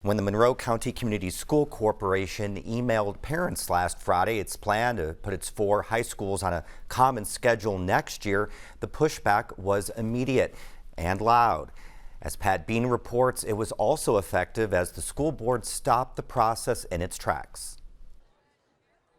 When the Monroe County Community School Corporation emailed parents last Friday its plan to put its 4 high schools on a common schedule next year, the pushback was immediate and loud. As Pat Bean reports, it was also effective as the school board stopped the process in its tracks.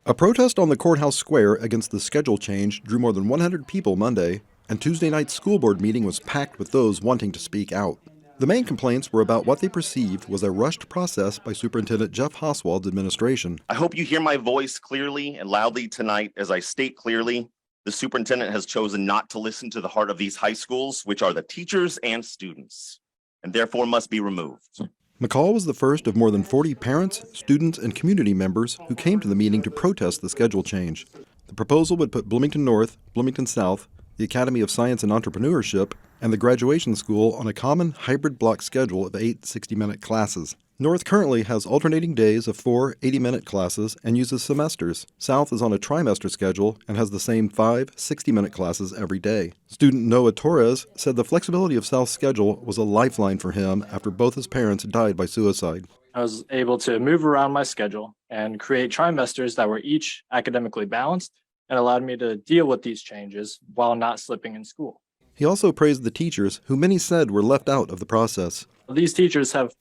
A protest on the courthouse square against the schedule change drew more than 100 people Monday, and Tuesday night's school board meeting was packed with those wanting to speak out. The main complaints were about what they perceived was a rushed process by Superintendent Jeff Hauswald's administration. I hope you hear my voice clearly and loudly tonight as I state clearly, the superintendent has chosen not to listen to the heart of these high schools, which are the teachers and students, and therefore must be removed. McCall was the first of more than 40 parents, students, and community members who came to the meeting to protest the schedule change. The proposal would put Bloomington North, Bloomington South, the Academy of Science and Entrepreneurship, and the graduation school on a common hybrid block schedule of 8 60-minute classes. North currently has alternating days of 4 80-minute classes and uses semesters. South is on a trimester schedule and has the same 5 60-minute classes every day. Student Noah Torres said the flexibility of South's schedule was a lifeline for him after both his parents died by suicide. I was able to move around my schedule and create trimesters that were each academically balanced and allowed me to deal with these changes while not slipping in school. He also praised the teachers, who many said were left out of the process. These teachers have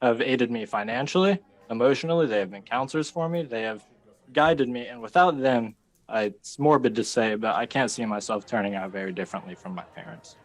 aided me financially, emotionally. They have been counselors for me. They have guided me. And without them, it's morbid to say, but I can't see myself turning out very differently from my parents.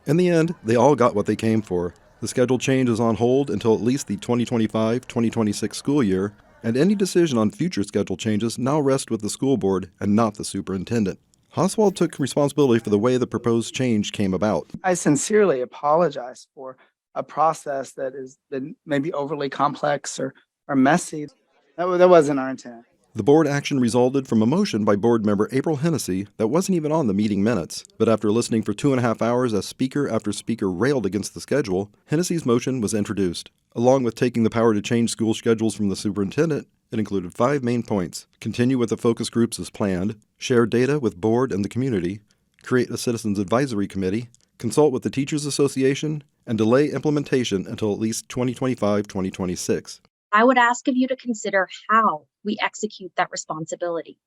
In the end, they all got what they came for. The schedule change is on hold until at least the 2025-2026 school year, and any decision on future schedule changes now rest with the school board and not the superintendent. Hauswald took responsibility for the way the proposed change came about. I sincerely apologize for a process that is maybe overly complex or messy. That wasn't our intent. The board action resulted from a motion by board member April Hennessy that wasn't even on the meeting minutes. But after listening for 2.5 hours as speaker after speaker railed against the schedule, Hennessy's motion was introduced. Along with taking the power to change school schedules from the superintendent, it included 5 main points: continue with the focus groups as planned, share data with board and the community, create a citizens advisory committee, consult with the Teachers Association, and delay implementation until at least 2025-2026. I would ask of you to consider how we execute that responsibility.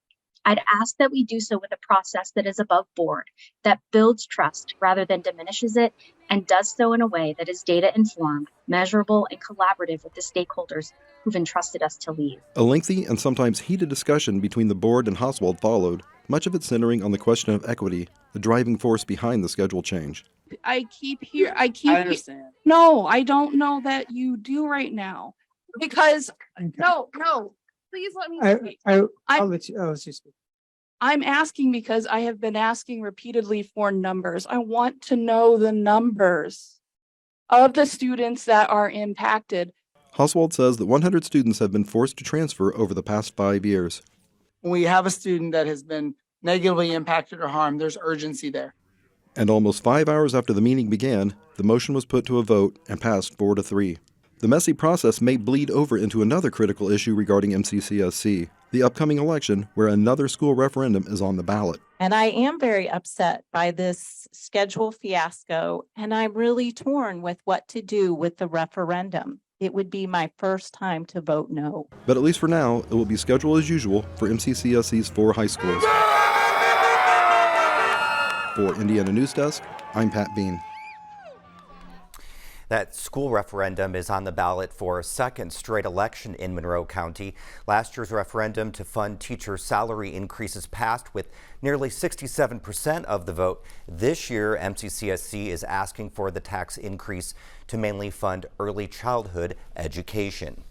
I'd ask that we do so with a process that is above board, that builds trust rather than diminishes it, and does so in a way that is data-informed, measurable, and collaborative with the stakeholders who've entrusted us to lead. A lengthy and sometimes heated discussion between the board and Hauswald followed, much of it centering on the question of equity, the driving force behind the schedule change. I understand. No, I don't know that you do right now. Because no, please let me speak. I'll let you speak. I'm asking because I have been asking repeatedly for numbers. I want to know the numbers of the students that are impacted. Hauswald says that 100 students have been forced to transfer over the past 5 years. When we have a student that has been negatively impacted or harmed, there's urgency there. And almost 5 hours after the meeting began, the motion was put to a vote and passed 4-3. The messy process may bleed over into another critical issue regarding MCCSC, the upcoming election where another school referendum is on the ballot. And I am very upset by this schedule fiasco, and I'm really torn with what to do with the referendum. It would be my first time to vote no. But at least for now, it will be scheduled as usual for MCCSC's 4 high schools. For Indiana News Desk, I'm Pat Bean. That school referendum is on the ballot for a second straight election in Monroe County. Last year's referendum to fund teacher salary increases passed with nearly 67% of the vote. This year, MCCSC is asking for the tax increase to mainly fund early childhood education.